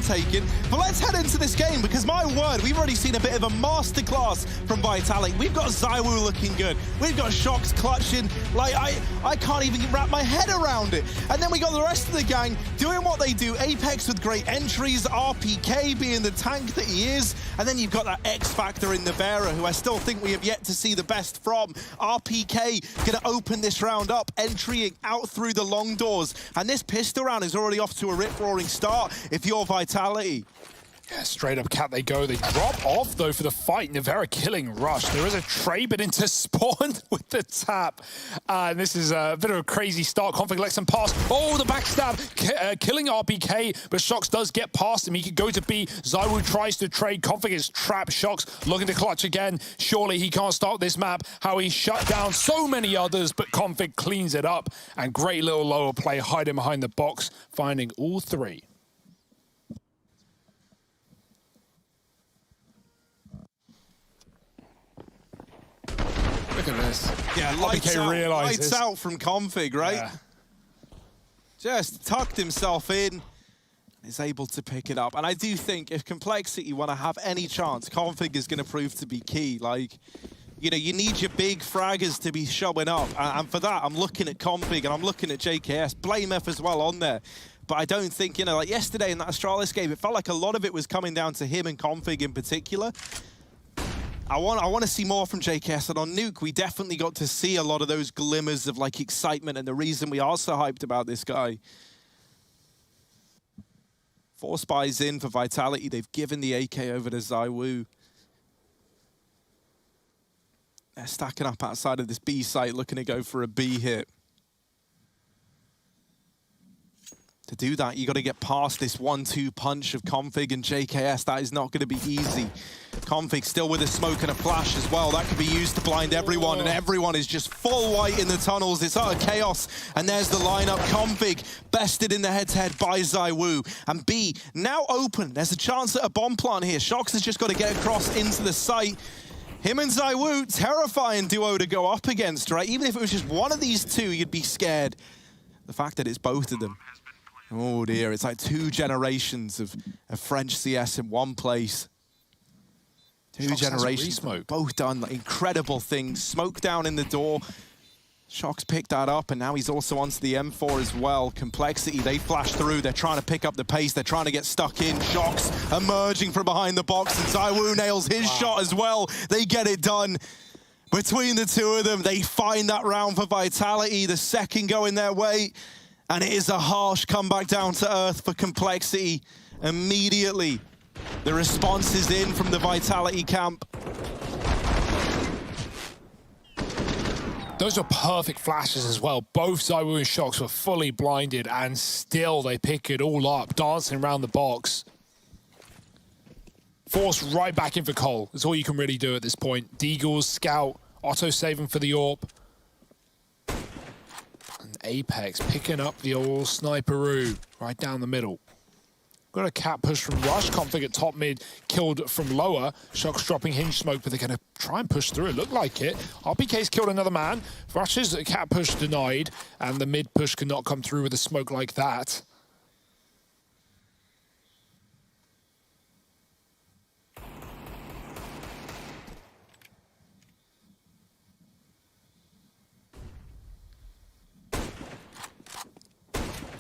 taken. But let's head into this game, because my word, we've already seen a bit of a masterclass from Vitality. We've got ZywOo looking good. We've got Shox clutching. Like, I can't even wrap my head around it. And then we got the rest of the gang doing what they do. Apex with great entries, RPK being the tank that he is. And then you've got that X factor in Nivera, who I still think we have yet to see the best from. RPK gonna open this round up, entering out through the long doors. And this pistol round is already off to a rip-roaring start if you're Vitality. Yeah, straight up cat they go. They drop off, though, for the fight. Nivera killing Rush. There is a trade, but into spawn with the tap. And this is a bit of a crazy start. Config lets him pass. Oh, the backstab, killing RPK, but Shox does get past him. He could go to B. ZywOo tries to trade. Config is trapped. Shox looking to clutch again. Surely he can't start this map. How he shut down so many others, but Config cleans it up. And great little lower play, hiding behind the box, finding all three. Look at this. Yeah, lights out from Config, right? Yeah. Just tucked himself in, is able to pick it up. And I do think if Complexity want to have any chance, Config is going to prove to be key. Like, you know, you need your big fraggers to be showing up. And for that, I'm looking at Config and I'm looking at JKS. Blamef as well on there. But I don't think, you know, like yesterday in that Astralis game, it felt like a lot of it was coming down to him and Config in particular. I want to see more from JKS, and on Nuke, we definitely got to see a lot of those glimmers of like excitement and the reason we are so hyped about this guy. 4 spies in for Vitality. They've given the AK over to ZywOo. They're stacking up outside of this B site, looking to go for a B hit. To do that, you got to get past this 1-2 punch of Config and JKS. That is not going to be easy. Config still with a smoke and a flash as well. That could be used to blind everyone, and everyone is just full white in the tunnels. It's utter chaos, and there's the lineup. Config bested in the head-to-head by ZywOo, and B now open. There's a chance at a bomb plant here. Shox has just got to get across into the site. Him and ZywOo, terrifying duo to go up against, right? Even if it was just one of these two, you'd be scared. The fact that it's both of them. Oh dear, it's like 2 generations of French CS in one place. 2 generations, both done like incredible things. Smoke down in the door. Shox picked that up, and now he's also onto the M4 as well. Complexity, they flash through. They're trying to pick up the pace. They're trying to get stuck in. Shox emerging from behind the box, and ZywOo nails his shot as well. They get it done. Between the two of them, they find that round for Vitality. The second going their way. And it is a harsh comeback down to earth for Complexity. Immediately, the response is in from the Vitality camp. Those are perfect flashes as well. Both ZywOo and Shox were fully blinded, and still they pick it all up, dancing around the box. Force right back in for Cole. That's all you can really do at this point. Deagles, Scout, Otto saving for the AWP. Apex picking up the old sniperoo right down the middle. Got a cat push from Rush. Config at top mid, killed from lower. Shox dropping hinge smoke, but they're going to try and push through. It looked like it. RPK's killed another man. Rush's cat push denied, and the mid push cannot come through with a smoke like that.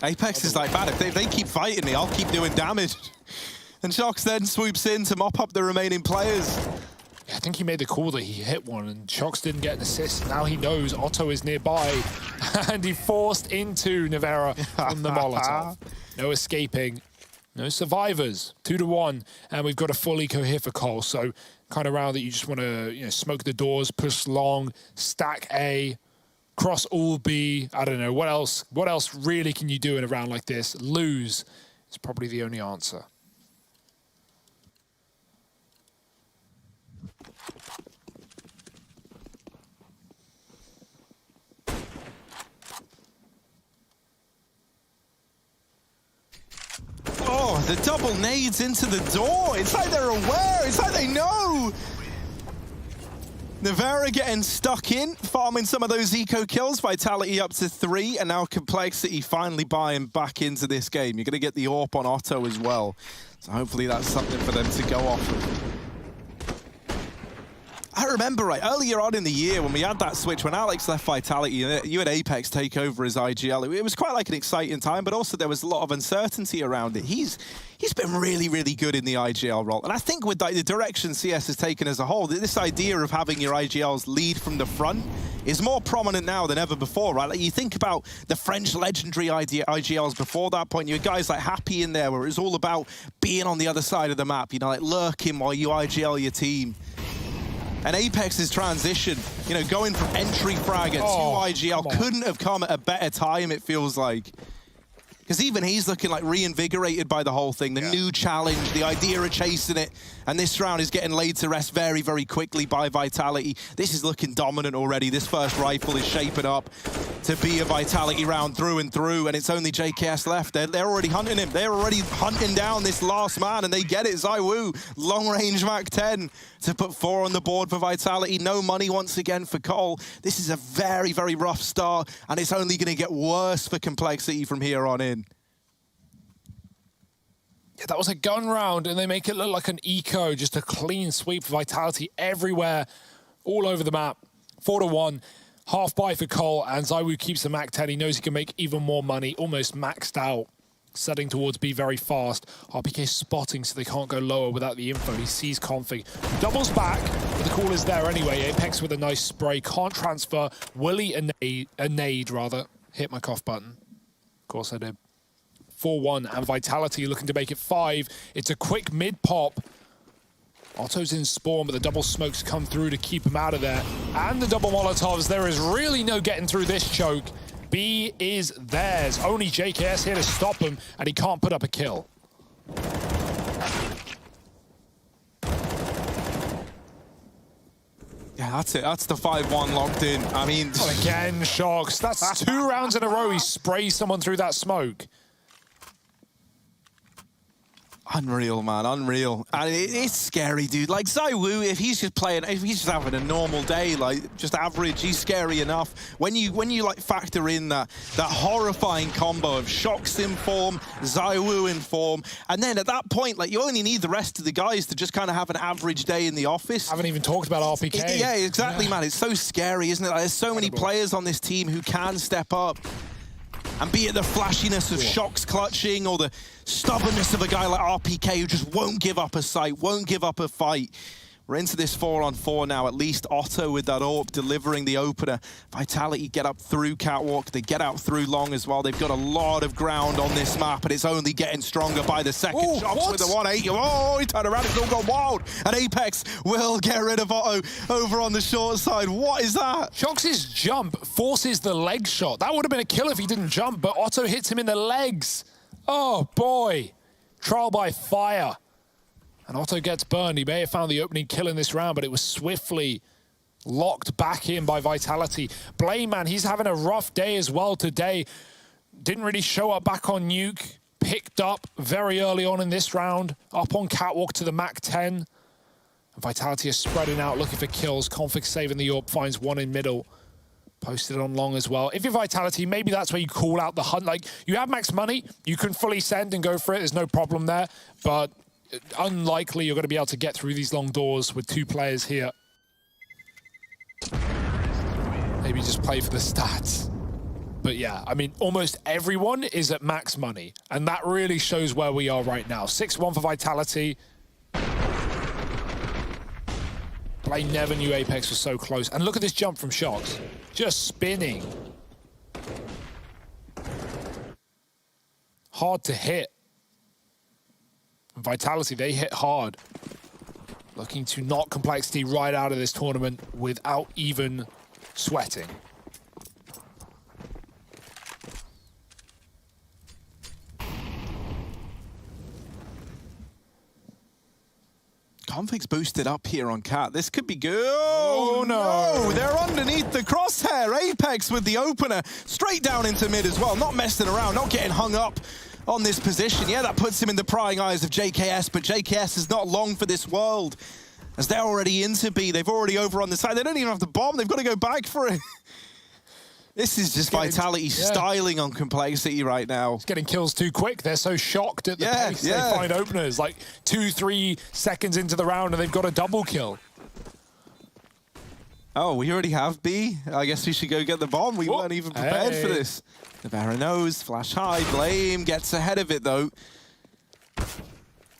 Apex is like, man, if they keep fighting me, I'll keep doing damage. And Shox then swoops in to mop up the remaining players. Yeah, I think he made the call that he hit one, and Shox didn't get an assist. Now he knows Otto is nearby, and he forced into Nivera from the Molotov. No escaping, no survivors. 2-1, and we've got a full eco here for Cole. So kind of round that you just want to, you know, smoke the doors, push long, stack A, cross all B. I don't know, what else really can you do in a round like this? Lose is probably the only answer. Oh, the double nades into the door. It's like they're aware. It's like they know. Navera getting stuck in, farming some of those eco kills. Vitality up to 3, and now Complexity finally buying back into this game. You're going to get the AWP on Otto as well. So hopefully that's something for them to go off of. I remember earlier on in the year when we had that switch, when Alex left Vitality, you had Apex take over as IGL. It was quite like an exciting time, but also there was a lot of uncertainty around it. He's been really, really good in the IGL role. And I think with the direction CS has taken as a whole, this idea of having your IGLs lead from the front is more prominent now than ever before, right? Like you think about the French legendary IGLs before that point, you had guys like Happy in there where it was all about being on the other side of the map, like lurking while you IGL your team. And Apex's transition, going from entry fragger to IGL couldn't have come at a better time, it feels like. Because even he's looking like reinvigorated by the whole thing, the new challenge, the idea of chasing it. And this round is getting laid to rest very, very quickly by Vitality. This is looking dominant already. This first rifle is shaping up to be a Vitality round through and through, and it's only JKS left. They're already hunting him. They're already hunting down this last man, and they get it. ZywOo, long-range Mac 10 to put 4 on the board for Vitality. No money once again for Cole. This is a very, very rough start, and it's only going to get worse for Complexity from here on in. Yeah, that was a gun round, and they make it look like an eco, just a clean sweep for Vitality everywhere, all over the map. 4-1. Half buy for Cole, and ZywOo keeps the Mac 10. He knows he can make even more money, almost maxed out, setting towards B very fast. RPK spotting, so they can't go lower without the info. He sees Config, doubles back, but the call is there anyway. Apex with a nice spray, can't transfer. Willie a nade rather. Hit my cough button. Of course I did. 4-1, and Vitality looking to make it 5. It's a quick mid-pop. Otto's in spawn, but the double smokes come through to keep him out of there. And the double Molotovs. There is really no getting through this choke. B is theirs. Only JKS here to stop him, and he can't put up a kill. Yeah, that's it. That's the 5-1 locked in. I mean... Well, again, Shox. That's 2 rounds in a row he sprays someone through that smoke. Unreal, man, unreal. And it's scary, dude. Like ZywOo, if he's just playing, if he's just having a normal day, like just average, he's scary enough. When you like factor in that horrifying combo of Shox in form, ZywOo in form, and then at that point, like you only need the rest of the guys to just kind of have an average day in the office. Haven't even talked about RPK. Yeah, exactly, man. It's so scary, isn't it? Like, there's so many players on this team who can step up. And be it the flashiness of Shox clutching or the stubbornness of a guy like RPK who just won't give up a sight, won't give up a fight. We're into this 4-on-4 now. At least Otto with that AWP delivering the opener. Vitality get up through Catwalk. They get out through Long as well. They've got a lot of ground on this map, and it's only getting stronger by the second. Shox with the 1-8. Oh, he turned around. It's all gone wild. And Apex will get rid of Otto over on the short side. What is that? Shox's jump forces the leg shot. That would have been a kill if he didn't jump, but Otto hits him in the legs. Oh, boy. Trial by fire. And Otto gets burned. He may have found the opening kill in this round, but it was swiftly locked back in by Vitality. Blame, man, he's having a rough day as well today. Didn't really show up back on Nuke. Picked up very early on in this round. Up on Catwalk to the Mac 10. Vitality is spreading out, looking for kills. Config saving the AWP, finds one in middle. Posted on Long as well. If you're Vitality, maybe that's where you call out the hunt. Like, you have max money. You can fully send and go for it. There's no problem there. But unlikely you're going to be able to get through these long doors with 2 players here. Maybe just play for the stats. But yeah, I mean, almost everyone is at max money, and that really shows where we are right now. 6-1 for Vitality. Blame never knew Apex was so close. And look at this jump from Shox. Just spinning. Hard to hit. Vitality, they hit hard. Looking to knock Complexity right out of this tournament without even sweating. Config's boosted up here on Cat. This could be good. Oh, no. They're underneath the crosshair. Apex with the opener. Straight down into mid as well. Not messing around, not getting hung up on this position. Yeah, that puts him in the prying eyes of JKS, but JKS is not long for this world. as they're already into B. They've already overrun the side. They don't even have the bomb. They've got to go back for it. This is just Vitality styling on Complexity right now. It's getting kills too quick. They're so shocked at the pace they find openers. Like 2-3 seconds into the round and they've got a double kill. Oh, we already have B. I guess we should go get the bomb. We weren't even prepared for this. The Baron knows. Flash high. Blame gets ahead of it, though.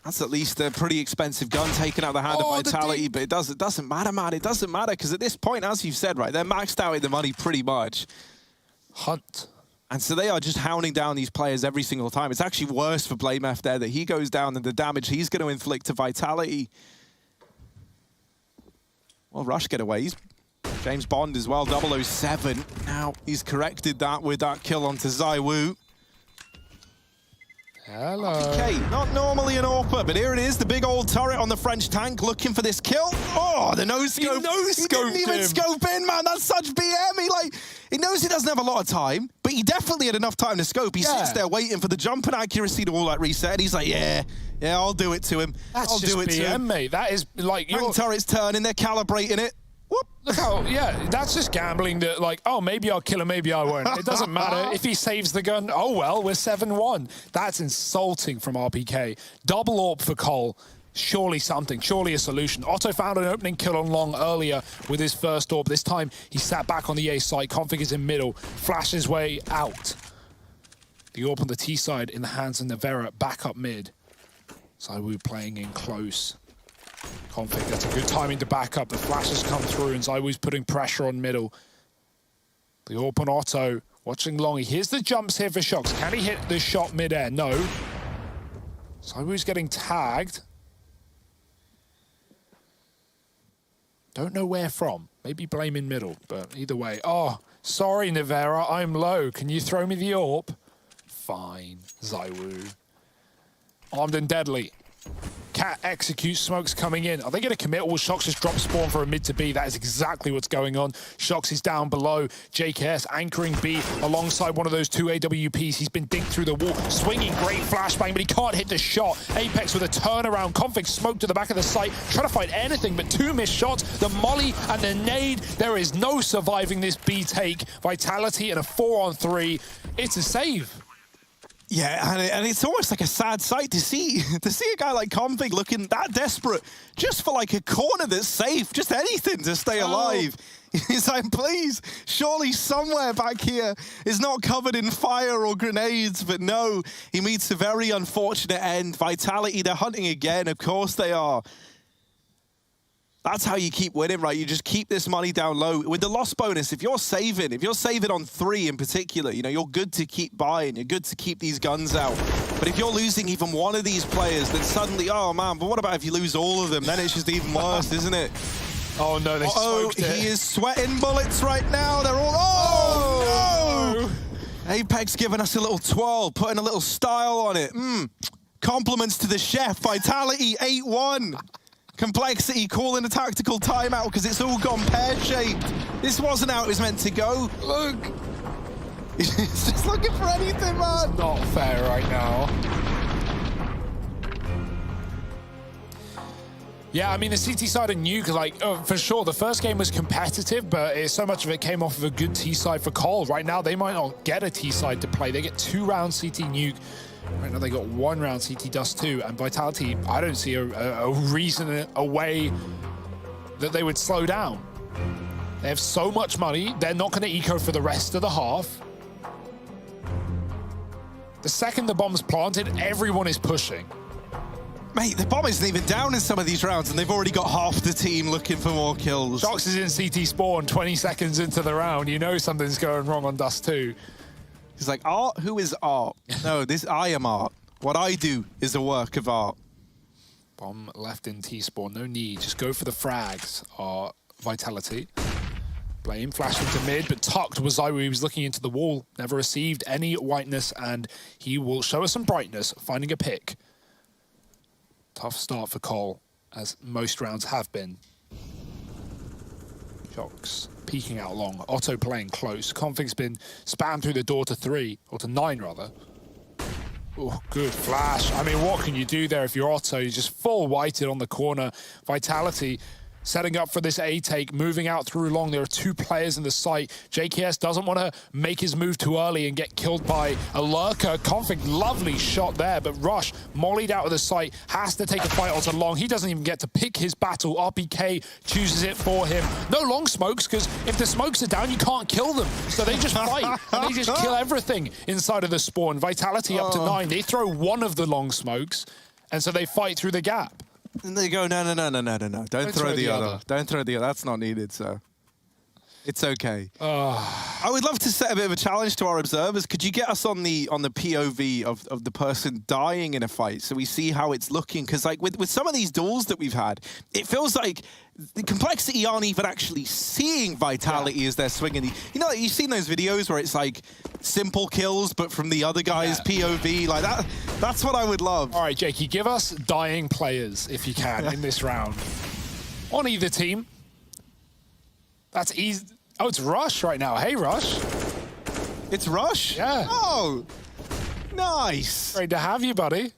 That's at least a pretty expensive gun taken out of the hand of Vitality, but it doesn't matter, man. It doesn't matter, because at this point, as you've said, right, they're maxed out in the money pretty much. Hunt. And so they are just hounding down these players every single time. It's actually worse for BlameF there that he goes down and the damage he's going to inflict to Vitality. Well, Rush get away. He's James Bond as well, 007. Now he's corrected that with that kill onto ZywOo. Hello. Okay, not normally an AWPer, but here it is, the big old turret on the French tank looking for this kill. Oh, the no-scope. He didn't even scope in, man. That's such BM. He knows he doesn't have a lot of time, but he definitely had enough time to scope. He sits there waiting for the jump and accuracy to all that reset, and he's like, yeah, I'll do it to him. I'll do it to him, mate. That is like your turret's turning, they're calibrating it. Whoop. Look how, that's just gambling that, like, oh, maybe I'll kill him, maybe I won't. It doesn't matter. If he saves the gun, oh, well, we're 7-1. That's insulting from RPK. Double AWP for Cole. Surely something, surely a solution. Otto found an opening kill on long earlier with his first AWP. This time, he sat back on the A side. Config is in middle. Flash his way out. The AWP on the T side in the hands of Nevera, back up mid. ZywOo playing in close. Config, that's a good timing to back up. The flashes come through and ZywOo's putting pressure on middle. The AWP on Otto, watching long. He hears the jumps here for Shocks. Can he hit the shot mid-air? No. ZywOo's getting tagged. Don't know where from. Maybe blame in middle, but either way. Oh, sorry, Nevera, I'm low. Can you throw me the AWP? Fine, ZywOo. Armed and deadly. Cat executes, Smoke's coming in. Are they going to commit, or will Shox just drop spawn for a mid to B? That is exactly what's going on. Shox is down below. JKS anchoring B alongside one of those two AWPs. He's been dinked through the wall. Swinging, great flashbang, but he can't hit the shot. Apex with a turnaround. Config Smoke to the back of the site. Trying to find anything, but two missed shots. The molly and the nade. There is no surviving this B take. Vitality and a 4-on-3. It's a save. Yeah, and it's almost like a sad sight to see a guy like Config looking that desperate just for like a corner that's safe, just anything to stay alive. He's like, please, surely somewhere back here is not covered in fire or grenades, but no, he meets a very unfortunate end. Vitality, they're hunting again, of course they are. That's how you keep winning, right? You just keep this money down low. With the loss bonus, if you're saving on 3 in particular, you know, you're good to keep buying. You're good to keep these guns out. But if you're losing even one of these players, then suddenly, oh man, but what about if you lose all of them? Then it's just even worse, isn't it? Oh no, they smoked it. He is sweating bullets right now. They're all, oh no! Apex giving us a little twirl, putting a little style on it. Compliments to the chef. Vitality 8-1. Complexity calling a tactical timeout because it's all gone pear-shaped. This wasn't how it was meant to go. Look. He's just looking for anything, man. It's not fair right now. Yeah, I mean, the CT side of Nuke, like, for sure, the first game was competitive, but so much of it came off of a good T side for Cole. Right now, they might not get a T side to play. They get 2 rounds CT Nuke. Right now they got 1 round CT Dust2, and Vitality, I don't see a reason, a way that they would slow down. They have so much money, they're not going to eco for the rest of the half. The second the bomb's planted, everyone is pushing. Mate, the bomb isn't even down in some of these rounds, and they've already got half the team looking for more kills. Shox is in CT spawn 20 seconds into the round. You know something's going wrong on Dust2. He's like, art? Who is art? No, I am art. What I do is a work of art. Bomb left in T-spawn, no need. Just go for the frags. Vitality. Blame flashed into mid, but tucked was ZywOo. He was looking into the wall. Never received any whiteness, and he will show us some brightness, finding a pick. Tough start for Cole, as most rounds have been. Shox peeking out long. Otto playing close. Config's been spammed through the door to 3, or to 9 rather. Oh, good flash. I mean, what can you do there if you're Otto? You're just full whited on the corner. Vitality setting up for this A take, moving out through long. There are 2 players in the site. JKS doesn't want to make his move too early and get killed by a lurker. Config, lovely shot there, but Rush, mollied out of the site, has to take a fight onto long. He doesn't even get to pick his battle. RPK chooses it for him. No long smokes, because if the smokes are down, you can't kill them. So they just fight, and they just kill everything inside of the spawn. Vitality up to 9. They throw one of the long smokes, and so they fight through the gap. And they go, no. Don't throw the other. Don't throw the other. That's not needed, so it's okay. I would love to set a bit of a challenge to our observers. Could you get us on the POV of the person dying in a fight so we see how it's looking? Because like with some of these duels that we've had, it feels like the Complexity aren't even actually seeing Vitality as they're swinging. You know, you've seen those videos where it's like simple kills, but from the other guy's POV, like that. That's what I would love. All right, Jakey, give us dying players, if you can, in this round. On either team. That's easy. Oh, it's Rush right now. Hey, Rush. It's Rush? Yeah. Oh, nice. Great to have you, buddy.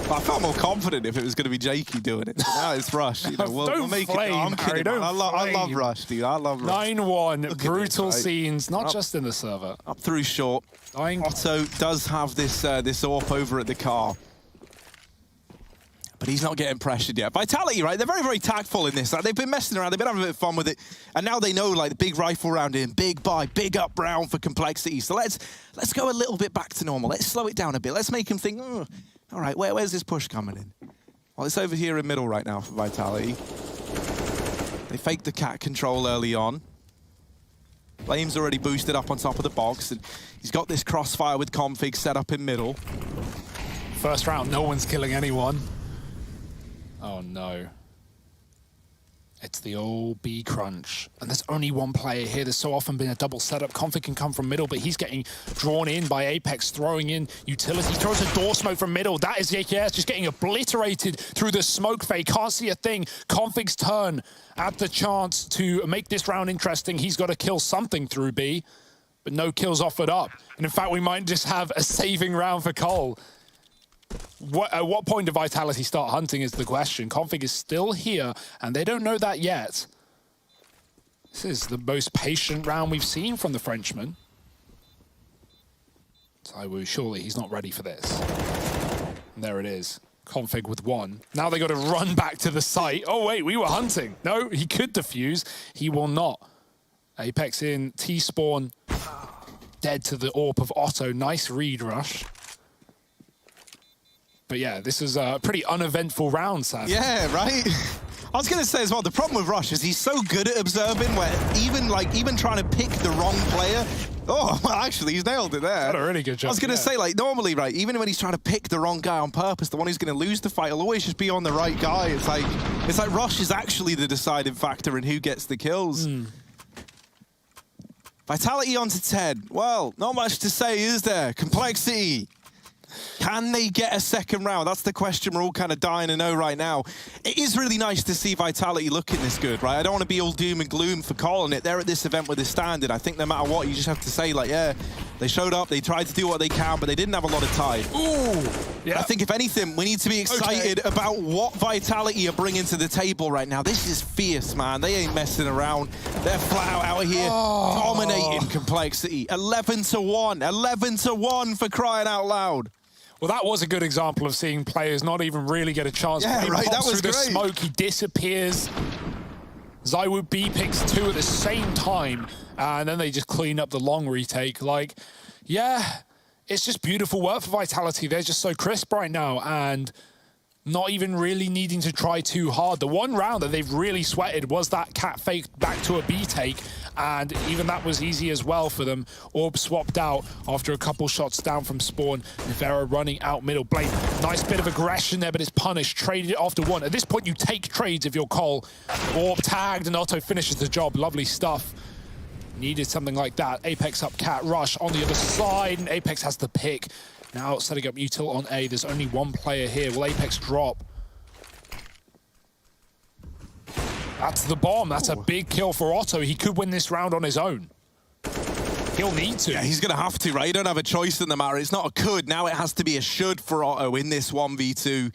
I felt more confident if it was going to be Jakey doing it. So now it's Rush. You know, we'll make flame, it. I'm kidding. Harry, I love Rush, dude. I love Rush. 9-1, brutal scenes, not just in the server. Up through short. Otto does have this this AWP over at the car. But he's not getting pressured yet. Vitality, right? They're very, very tactful in this. Like, they've been messing around. They've been having a bit of fun with it. And now they know, like, the big rifle round in, big buy, big up round for Complexity. So let's go a little bit back to normal. Let's slow it down a bit. Let's make him think, oh, all right, where's this push coming in? Well, it's over here in middle right now for Vitality. They faked the cat control early on. Flame's already boosted up on top of the box. And he's got this crossfire with Config set up in middle. First round, no one's killing anyone. Oh no. It's the old B crunch. And there's only one player here. There's so often been a double setup. Config can come from middle, but he's getting drawn in by Apex, throwing in utility. Throws a door smoke from middle. That is JKS just getting obliterated through the smoke fade. Can't see a thing. Config's turn at the chance to make this round interesting. He's got to kill something through B, but no kills offered up. And in fact, we might just have a saving round for Cole. At what point do Vitality start hunting is the question. Config is still here, and they don't know that yet. This is the most patient round we've seen from the Frenchman. Taiwu, surely he's not ready for this. And there it is. Config with 1. Now they got to run back to the site. Oh, wait, we were hunting. No, he could defuse. He will not. Apex in, T-spawn. Dead to the AWP of Otto. Nice read, Rush. But yeah, this is a pretty uneventful round, sadly. Yeah, right? I was going to say as well, the problem with Rush is he's so good at observing where even trying to pick the wrong player. Oh, well, actually, he's nailed it there. What a really good job. I was going to say, like, normally, right, even when he's trying to pick the wrong guy on purpose, the one who's going to lose the fight will always just be on the right guy. It's like Rush is actually the deciding factor in who gets the kills. Vitality onto 10. Well, not much to say, is there? Complexity. Can they get a second round? That's the question we're all kind of dying to know right now. It is really nice to see Vitality looking this good, right? I don't want to be all doom and gloom for calling it. They're at this event with a standard. I think no matter what, you just have to say, like, yeah, they showed up, they tried to do what they can, but they didn't have a lot of time. Ooh! Yeah. I think, if anything, we need to be excited about what Vitality are bringing to the table right now. This is fierce, man. They ain't messing around. They're flat out here dominating Complexity. 11-1. 11-1 for crying out loud. Well, that was a good example of seeing players not even really get a chance. Yeah, right, that was through great. The smoke, he disappears. Zywoo B picks 2 at the same time, and then they just clean up the long retake. Like, yeah, it's just beautiful work for Vitality. They're just so crisp right now, and not even really needing to try too hard. The one round that they've really sweated was that cat fake back to a B take, and even that was easy as well for them. Orb swapped out after a couple shots down from spawn. Nivera running out middle. Blade, nice bit of aggression there, but it's punished. Traded it after 1. At this point, you take trades if you're Cole. Orb tagged, and Otto finishes the job. Lovely stuff. Needed something like that. Apex up cat, Rush on the other side, and Apex has the pick. Now setting up util on A. There's only one player here. Will Apex drop? That's the bomb. That's a big kill for Otto. He could win this round on his own. He'll need to. Yeah, he's going to have to, right? You don't have a choice in the matter. It's not a could. Now it has to be a should for Otto in this 1v2.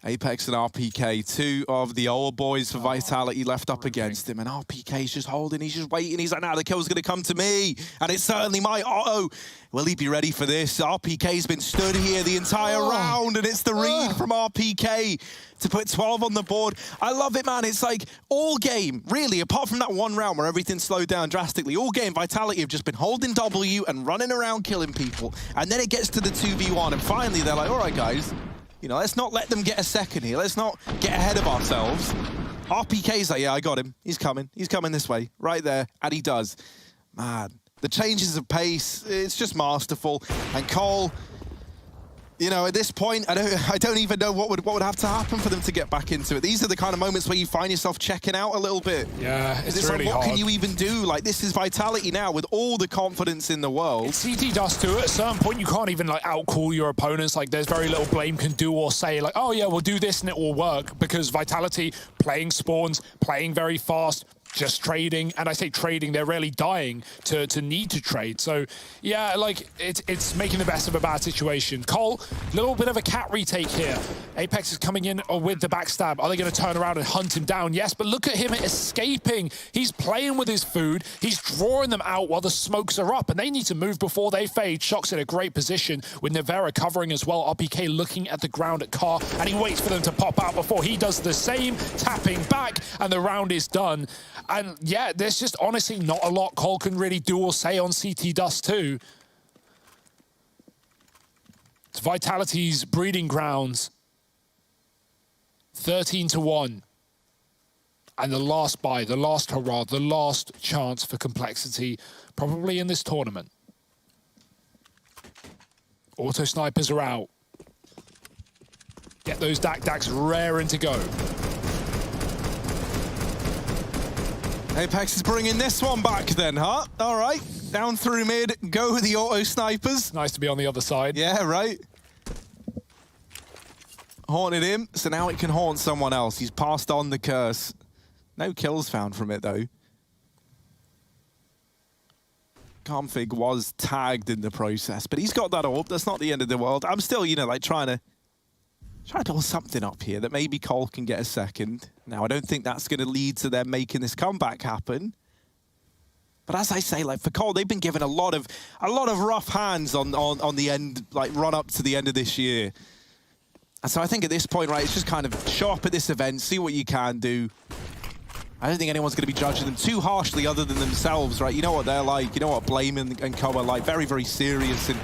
Apex and RPK, two of the old boys for Vitality left up against him. And RPK's just holding, he's just waiting. He's like, nah, the kill's going to come to me. And it's certainly my Otto. Will he be ready for this? RPK's been stood here the entire round. And it's the read from RPK to put 12 on the board. I love it, man. It's like all game, really, apart from that one round where everything slowed down drastically, all game Vitality have just been holding W and running around killing people. And then it gets to the 2v1. And finally, they're like, all right, guys. You know, let's not let them get a second here. Let's not get ahead of ourselves. RPK's like, yeah, I got him. He's coming. He's coming this way. Right there. And he does. Man, the changes of pace, it's just masterful. And Cole, you know, at this point, I don't even know what would have to happen for them to get back into it. These are the kind of moments where you find yourself checking out a little bit. Yeah, it's really like, what hard. can you even do? Like, this is Vitality now with all the confidence in the world. It's CT Dust2. At a certain point, you can't even like outcall your opponents. Like, there's very little Blame can do or say like, oh yeah, we'll do this and it will work, because Vitality playing spawns, playing very fast, just trading, and I say trading, they're rarely dying to need to trade. So yeah, like it's making the best of a bad situation. Cole, a little bit of a cat retake here. Apex is coming in with the backstab. Are they going to turn around and hunt him down? Yes, but look at him escaping. He's playing with his food. He's drawing them out while the smokes are up, and they need to move before they fade. Shock's in a great position with Nevera covering as well. RPK looking at the ground at Car, and he waits for them to pop out before he does the same, tapping back, and the round is done. And yeah, there's just honestly not a lot Cole can really do or say on CT Dust2. It's Vitality's breeding grounds. 13-1. And the last buy, the last hurrah, the last chance for Complexity, probably in this tournament. Auto snipers are out. Get those Dak-Daks raring to go. Apex is bringing this one back then, huh? All right, down through mid, go with the auto snipers. Nice to be on the other side. Yeah, right. Haunted him, so now it can haunt someone else. He's passed on the curse. No kills found from it, though. Config was tagged in the process, but he's got that orb. That's not the end of the world. I'm still, you know, like trying to build something up here that maybe Cole can get a second. Now, I don't think that's going to lead to them making this comeback happen. But as I say, like for Cole, they've been given a lot of rough hands on the end, like run up to the end of this year. And so I think at this point, right, it's just kind of show up at this event, see what you can do. I don't think anyone's going to be judging them too harshly other than themselves, right? You know what they're like. You know what Blame and Co are like. Very, very serious in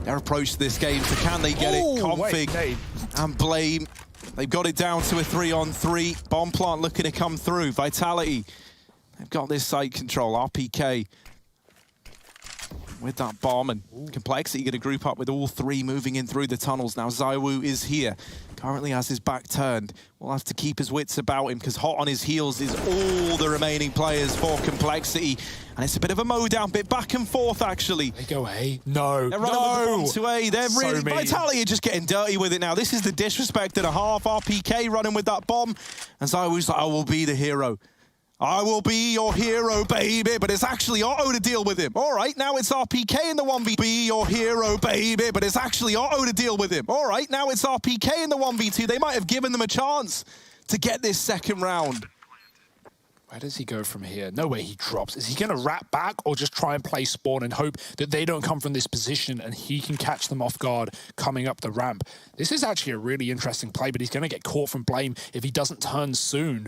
their approach to this game. So can they get it? Config and Blame. They've got it down to a 3-on-3. Bomb plant looking to come through. Vitality. They've got this site control. RPK with that bomb, and Complexity going to group up with all three moving in through the tunnels. Now Zywoo is here. Currently has his back turned. Will have to keep his wits about him because hot on his heels is all the remaining players for Complexity. And it's a bit of a mow down, bit back and forth actually. They go A. No. They're running with the bomb to A. They're really, Vitality are just getting dirty with it now. This is the disrespect and a half. RPK running with that bomb. And Zywoo's like, I will be the hero. I will be your hero, baby. But it's actually Otto to deal with him. All right, now it's RPK in the 1v2. Be your hero, baby. But it's actually Otto to deal with him. All right, now it's RPK in the 1v2. They might have given them a chance to get this second round. Where does he go from here? No way he drops. Is he going to wrap back or just try and play spawn and hope that they don't come from this position and he can catch them off guard coming up the ramp? This is actually a really interesting play, but he's going to get caught from Blame if he doesn't turn soon.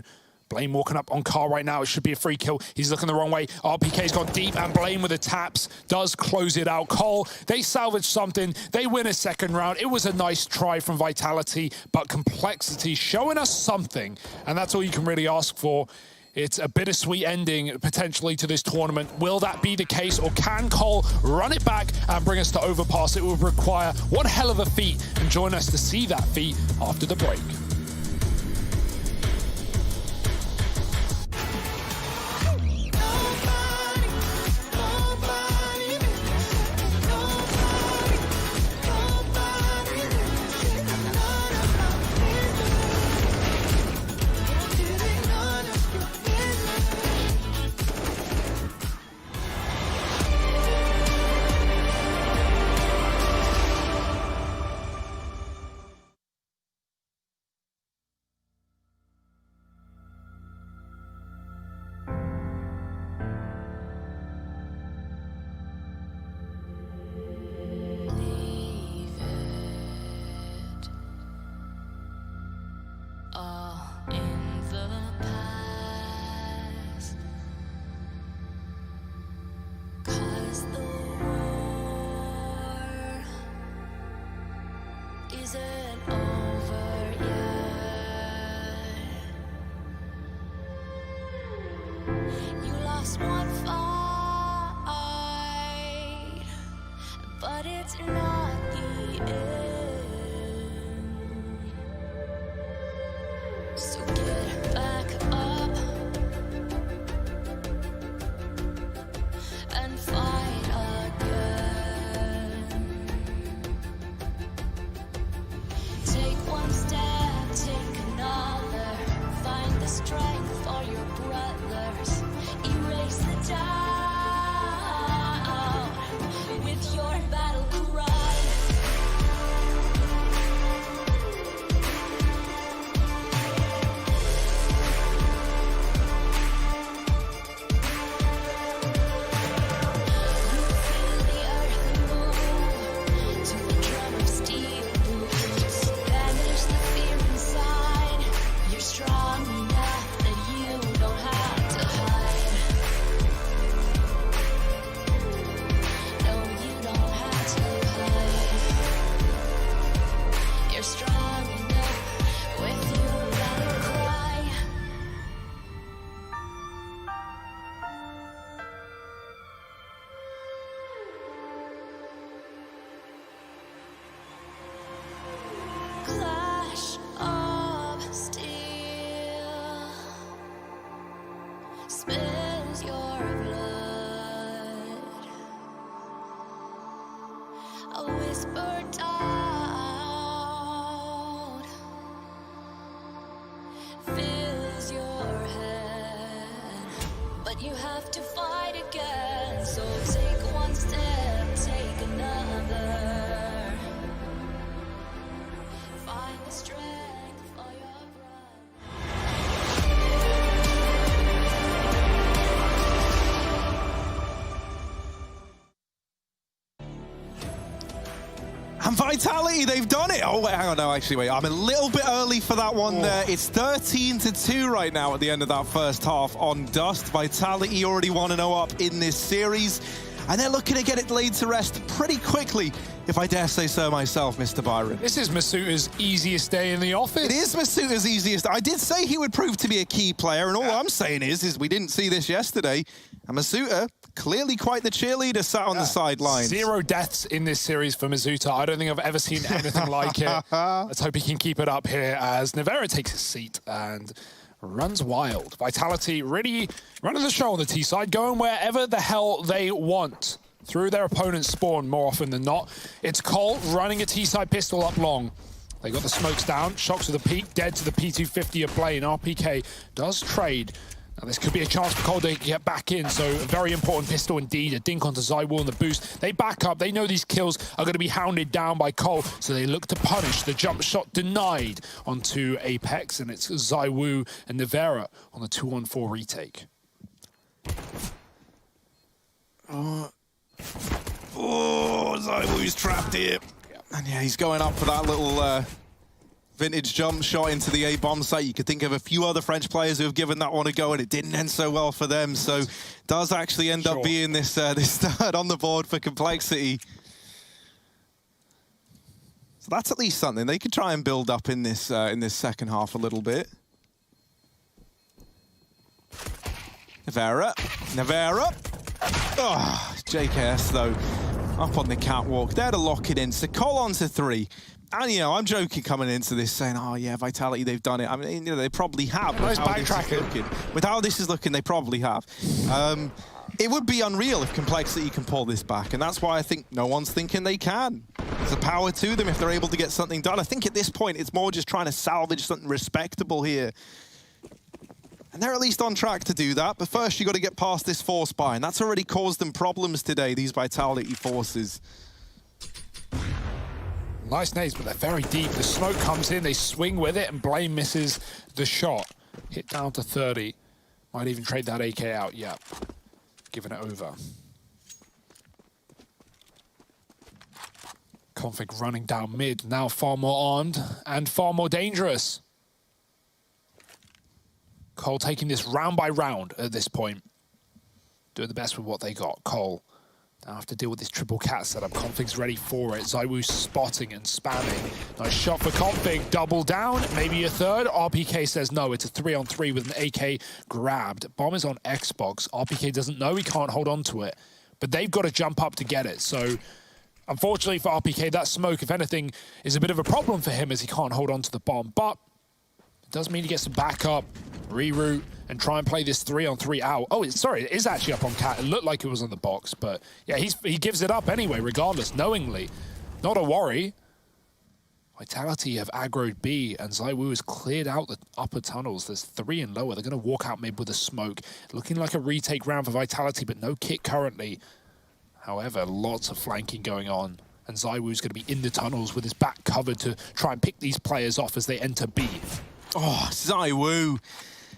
Blame walking up on Car right now. It should be a free kill. He's looking the wrong way. RPK's gone deep, and Blame with the taps does close it out. Cole, they salvage something. They win a second round. It was a nice try from Vitality, but Complexity showing us something, and that's all you can really ask for. It's a bittersweet ending, potentially, to this tournament. Will that be the case, or can Cole run it back and bring us to Overpass? It would require one hell of a feat, and join us to see that feat after the break. isn't over yet. You lost one fight, but it's not the end. So get back up and fight again. Take one step, take another. Find the strength for your brothers. Erase the doubt with your battle cry. Clash of steel spills your blood. A whisper doubt fills your head, but you have to fight again. So take one step, take another. Find the strength for your brother. And Vitality, they've done it. Oh, wait, hang on, no, actually, wait. I'm a little bit early for that one there. It's 13-2 right now at the end of that first half on Dust. Vitality already 1-0 up in this series, and they're looking to get it laid to rest pretty quickly, if I dare say so myself, Mr. Byron. This is Masuda's easiest day in the office. It is Masuda's easiest. I did say he would prove to be a key player, and all I'm saying is we didn't see this yesterday, and Masuda, clearly quite the cheerleader, sat on the sidelines. 0 deaths in this series for Masuda. I don't think I've ever seen anything like it. Let's hope he can keep it up here as Navera takes his seat and runs wild. Vitality really running the show on the T side, going wherever the hell they want. Through their opponent's spawn more often than not. It's Cole running a T-side pistol up long. They got the smokes down, shocks to the peak, dead to the P250 of Blaine. RPK does trade. Now this could be a chance for Cole to get back in, so a very important pistol indeed. A dink onto Zywoo on the boost. They back up, they know these kills are going to be hounded down by Cole, so they look to punish. The jump shot denied onto Apex, and it's Zywoo and Navera on the 2-on-4 retake. Oh, Zywoo's trapped here. And yeah, he's going up for that little vintage jump shot into the A-bomb site. You could think of a few other French players who have given that one a go, and it didn't end so well for them. So does actually end up being this this third on the board for Complexity. So that's at least something they could try and build up in this second half a little bit. Navera. Oh, JKS though, up on the catwalk. There to lock it in. So Cole on to 3. And, you know, I'm joking coming into this saying, oh, yeah, Vitality, they've done it. I mean, you know, they probably have. Nice backtracking. With how this is looking, they probably have. It would be unreal if Complexity can pull this back, and that's why I think no one's thinking they can. There's a power to them if they're able to get something done. I think at this point, it's more just trying to salvage something respectable here. And they're at least on track to do that, but first you got to get past this force buy, and that's already caused them problems today, these Vitality forces. Nice nades, but they're very deep. The smoke comes in, they swing with it, and Blaine misses the shot. Hit down to 30. Might even trade that AK out, yeah. Giving it over. Config running down mid, now far more armed and far more dangerous. Cole taking this round by round at this point. Doing the best with what they got. Cole, I have to deal with this triple cat setup. Config's ready for it. ZywOo spotting and spamming. Nice shot for Config. Double down, maybe a third. RPK says no. It's a 3-on-3 with an AK grabbed. Bomb is on Xbox. RPK doesn't know he can't hold on to it, but they've got to jump up to get it. So unfortunately for RPK, that smoke, if anything, is a bit of a problem for him as he can't hold on to the bomb. But it does mean he gets to back up, reroute, and try and play this 3-on-3 out. Oh, sorry, it is actually up on Cat. It looked like it was on the box, but yeah, he gives it up anyway, regardless, knowingly. Not a worry. Vitality have aggroed B, and ZywOo has cleared out the upper tunnels. There's 3 and lower. They're going to walk out maybe with a smoke. Looking like a retake round for Vitality, but no kit currently. However, lots of flanking going on, and ZywOo's going to be in the tunnels with his back covered to try and pick these players off as they enter B. Oh, ZywOo.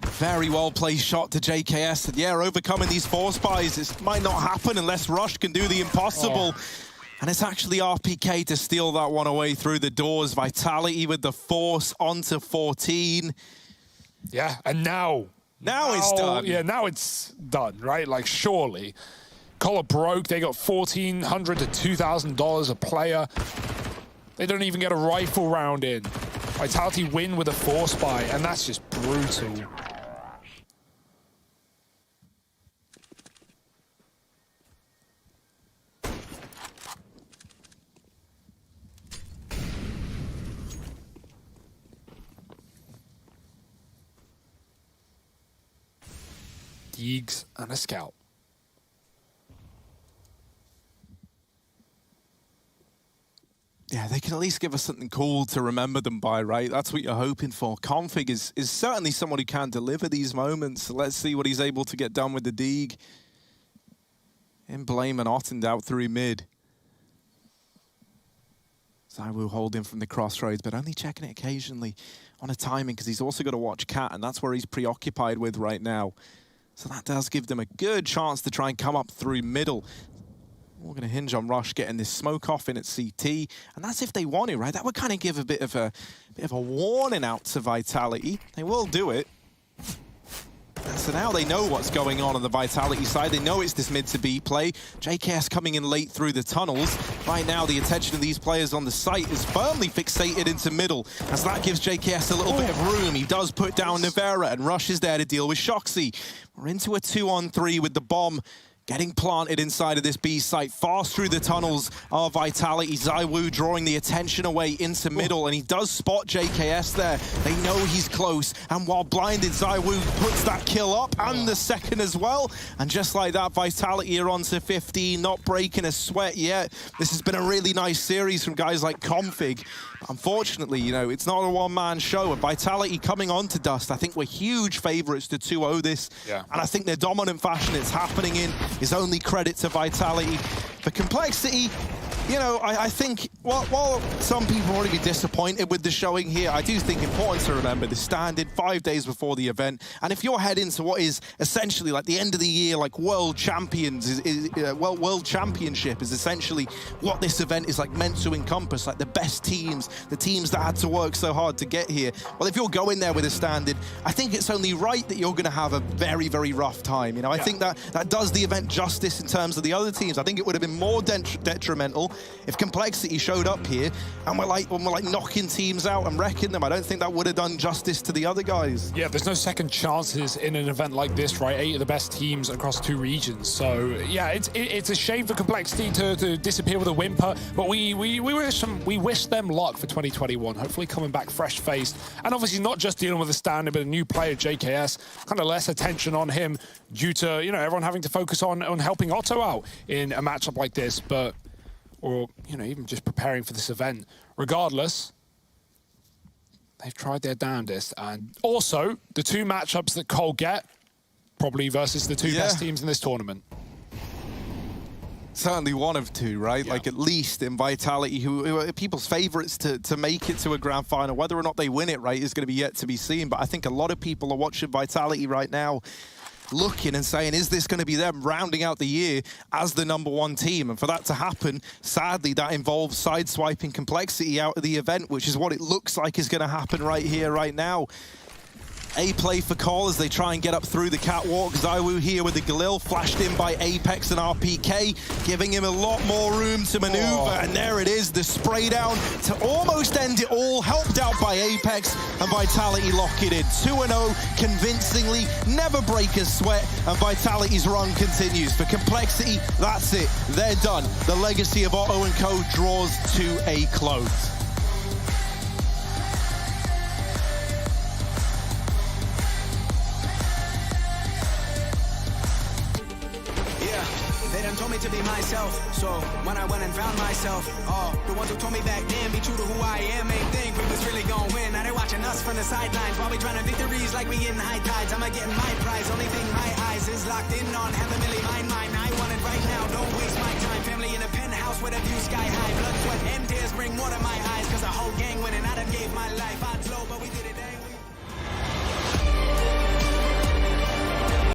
Very well-placed shot to JKS. And yeah, overcoming these force buys, this might not happen unless Rush can do the impossible. Oh. And it's actually RPK to steal that one away through the doors. Vitality with the force onto 14. Yeah, and now it's done. Yeah, now it's done, right? Like, surely. Collar broke. They got $1,400 to $2,000 a player. They don't even get a rifle round in. Vitality win with a force buy, and that's just brutal. Deegs and a scout. Yeah, they can at least give us something cool to remember them by, right? That's what you're hoping for. Config is certainly someone who can deliver these moments. So let's see what he's able to get done with the Deeg. In Blame and Ottened out through mid. ZywOo holding from the crossroads, but only checking it occasionally on a timing because he's also got to watch Cat, and that's where he's preoccupied with right now. So that does give them a good chance to try and come up through middle. We're going to hinge on Rush getting this smoke off in at CT, and that's if they want it, right? That would kind of give a bit of a warning out to Vitality. They will do it. And so now they know what's going on the Vitality side. They know it's this mid to B play. JKS coming in late through the tunnels. Right now, the attention of these players on the site is firmly fixated into middle, as that gives JKS a little bit of room. He does put down Navera, and Rush is there to deal with Shoxy. We're into a 2-on-3 with the bomb getting planted inside of this B site, fast through the tunnels of Vitality. ZywOo drawing the attention away into middle, and he does spot JKS there. They know he's close, and while blinded, ZywOo puts that kill up, and the second as well. And just like that, Vitality are on to 15, not breaking a sweat yet. This has been a really nice series from guys like Config. Unfortunately, you know, it's not a one-man show, and Vitality coming on to Dust, I think we're huge favourites to 2-0 this, and I think the dominant fashion it's happening in is only credit to Vitality. For Complexity, you know, I think, while some people will already be disappointed with the showing here, I do think important to remember the standard 5 days before the event. And if you're heading to what is essentially like the end of the year, like World Champions, World Championship is essentially what this event is like meant to encompass, like the best teams, the teams that had to work so hard to get here. Well, if you're going there with a standard, I think it's only right that you're going to have a very, very rough time. You know, I think that does the event justice in terms of the other teams. I think it would have been more detrimental if Complexity showed up here and we're like knocking teams out and wrecking them. I don't think that would have done justice to the other guys. Yeah, there's no second chances in an event like this, right? 8 of the best teams across 2 regions. So yeah, it's a shame for Complexity to disappear with a whimper, but we wish them luck for 2021. Hopefully coming back fresh-faced, and obviously not just dealing with a standard, but a new player, JKS. Kind of less attention on him due to, you know, everyone having to focus on helping Otto out in a matchup like this, or, you know, even just preparing for this event. Regardless, they've tried their damnedest. And also, the 2 matchups that Cole get, probably versus the 2 best teams in this tournament. Certainly one of 2, right? Yeah. Like at least in Vitality, who are people's favourites to make it to a grand final. Whether or not they win it, right, is going to be yet to be seen. But I think a lot of people are watching Vitality right now, looking and saying, is this going to be them rounding out the year as the #1 team? And for that to happen, sadly, that involves sideswiping Complexity out of the event, which is what it looks like is going to happen right here, right now. A play for Cole as they try and get up through the catwalk. Zywoo here with the Galil, flashed in by Apex and RPK, giving him a lot more room to maneuver. And there it is, the spray down to almost end it all, helped out by Apex, and Vitality lock it in. 2-0 convincingly, never break a sweat, and Vitality's run continues. For Complexity, that's it, they're done. The legacy of Otto & Co draws to a close. They done told me to be myself, so when I went and found myself, the ones who told me back then, be true to who I am, ain't think we was really gonna win. Now they watching us from the sidelines while we trying to victories like we in high tides. I'ma get my prize, only thing my eyes is locked in on, have a milli mine. I want it right now, don't waste my time. Family in a penthouse with a view sky high, blood, sweat, and tears bring water to my eyes, cause a whole gang winning, I done gave my life.